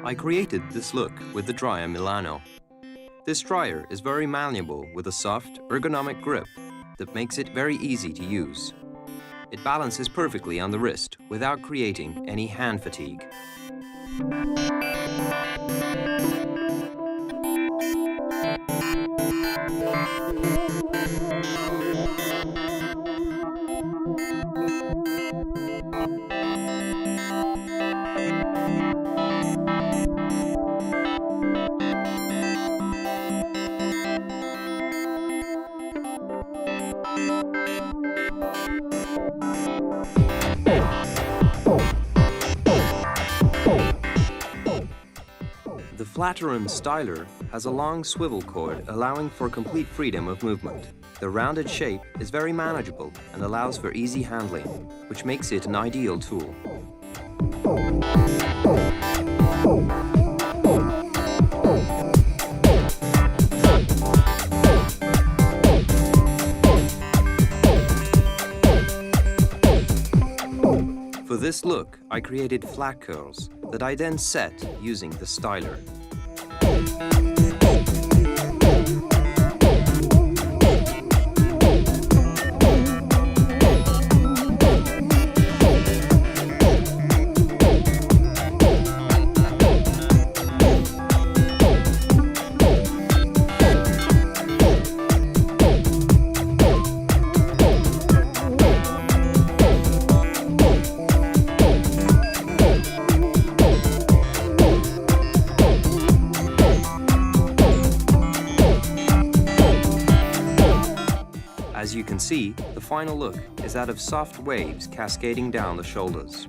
I created this look with the dryer Milano. This dryer is very malleable with a soft, ergonomic grip that makes it very easy to use. It balances perfectly on the wrist without creating any hand fatigue. The Flatteron styler has a long swivel cord allowing for complete freedom of movement. The rounded shape is very manageable and allows for easy handling, which makes it an ideal tool. For this look, I created flat curls that I then set using the styler. As you can see, the final look is that of soft waves cascading down the shoulders.